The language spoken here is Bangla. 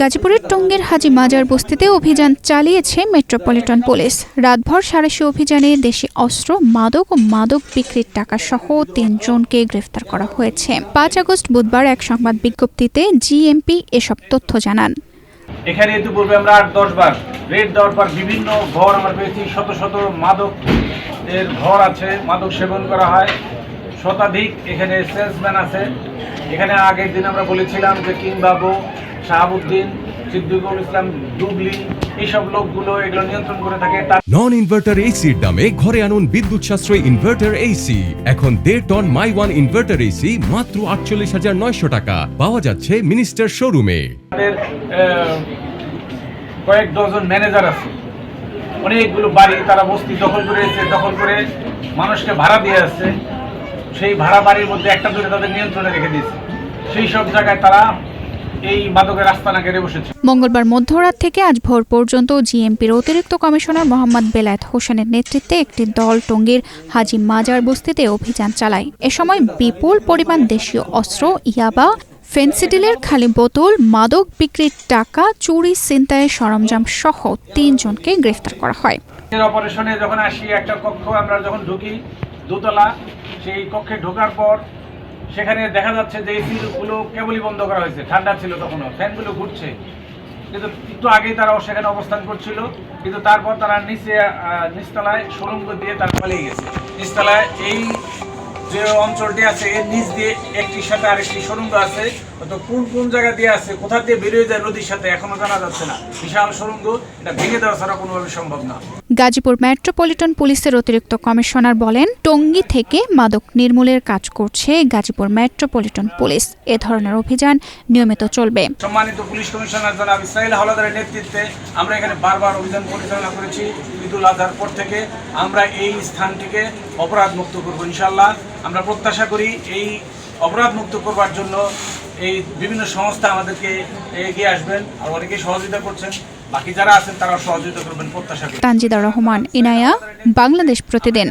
গাজীপুরের টঙ্গীর হাজী মাজার বস্তিতে অভিযান চালিয়েছে মেট্রোপলিটন পুলিশ। রাতভর সাঁড়াশি অভিযানে দেশি অস্ত্র, মাদক ও মাদক বিক্রির টাকা সহ ৩ জনকে গ্রেফতার করা হয়েছে। ৫ আগস্ট বুধবার এক সংবাদ বিজ্ঞপ্তিতে জিএমপি এসব তথ্য জানান। এখানে ইতিপূর্বে আমরা ৮-১০ বার রেড দেওয়ার পর বিভিন্ন ঘর আমরা পেয়েছি, শত শত মাদক এর ঘর আছে, মাদক সেবন করা হয়, শতাধিক এখানে সেলসম্যান আছে। এখানে আগের দিন আমরা বলেছিলাম যে কিং বাবু, শাহাবুদ্দিন, সিদ্দিকুল ইসলাম, ডুবলি, এইসব লোকগুলো এগুলো নিয়ন্ত্রণ করে থাকে। নন ইনভার্টার এসির দামে ঘরে আনুন বিদ্যুৎ সাশ্রয়ী ইনভার্টার এসি। এখন 1.5 ton my one inverter AC মাত্র ৪৮,৯০০ টাকা পাওয়া যাচ্ছে মিনিস্টার শোরুমে। তাদের কয়েক ডজন ম্যানেজার আছে, অনেকগুলো বাড়ি তারা বস্তি দখল করে মানুষকে ভাড়া দিয়ে আসছে। সেই ভাড়া বাড়ির মধ্যে একটা দুটো তাদের নিয়ন্ত্রণে রেখে দিয়েছে। সেই সব জায়গায় তারা এই মাদকের আস্তানা কেড়ে বসেছে। মঙ্গলবার মধ্যরাত থেকে আজ ভোর পর্যন্ত জিএমপির অতিরিক্ত কমিশনার মোহাম্মদ বেলায়েত হোসেনের নেতৃত্বে একটি দল টঙ্গীর হাজী মাজার বস্তিতে অভিযান চালায়। এ সময় বিপুল পরিমাণ দেশীয় অস্ত্র, ইয়াবা, ফেন্সিডিলের খালি বোতল, মাদক বিক্রির টাকা, চুরি, ছিনতাইয়ের সরঞ্জাম সহ ৩ জনকে গ্রেফতার করা হয়। অপারেশনে যখন আসি, একটা কক্ষ আমরা যখন ঢুকি, দোতলা, সেই কক্ষে ঢোকার পর সেখানে দেখা যাচ্ছে যে এসিগুলো কেবলই বন্ধ করা হয়েছে। ঠান্ডা ছিল তখনও, ফ্যানগুলো ঘুরছে, কিন্তু একটু আগেই তারা সেখানে অবস্থান করছিল। কিন্তু তারপর তারা নিচতলায় সুড়ঙ্গ দিয়ে তারা পালিয়ে গেছে। নিচতলায় এই যে অঞ্চলটি আছে এর নিচ দিয়ে একটির সাথে আরেকটি সুড়ঙ্গ আছে, তো কোন জায়গা দিয়ে আছে, কোথা দিয়ে বেরিয়ে যায় নদীর সাথে এখনো জানা যাচ্ছে না। বিশাল সুড়ঙ্গ, এটা ভেঙে দেওয়া ছাড়া কোনোভাবে সম্ভব না। গাজীপুর মেট্রোপলিটন পুলিশের অতিরিক্ত কমিশনার বলেন, টঙ্গী থেকে মাদক নির্মূলের কাজ করছে গাজীপুর মেট্রোপলিটন পুলিশ। এ ধরনের অভিযান নিয়মিত চলবে। সম্মানিত পুলিশ কমিশনার জনাব ইসরাইল হাওলাদারের নেতৃত্বে আমরা এখানে বারবার অভিযান পরিচালনা করেছি। ঈদুল আজহার পর থেকে আমরা এই স্থানটিকে অপরাধ মুক্ত করব ইনশাআল্লাহ। আমরা প্রত্যাশা করি এই অপরাধ মুক্ত করবার জন্য এই বিভিন্ন সংস্থা আমাদেরকে এগিয়ে আসবেন, আর অনেকেই সহযোগিতা করছেন। বাকি যারা আছেন তারা সহযোগিতা করবেন প্রত্যাশা করি। তানজিদা রহমান, ইনায়া, বাংলাদেশ প্রতিদিন।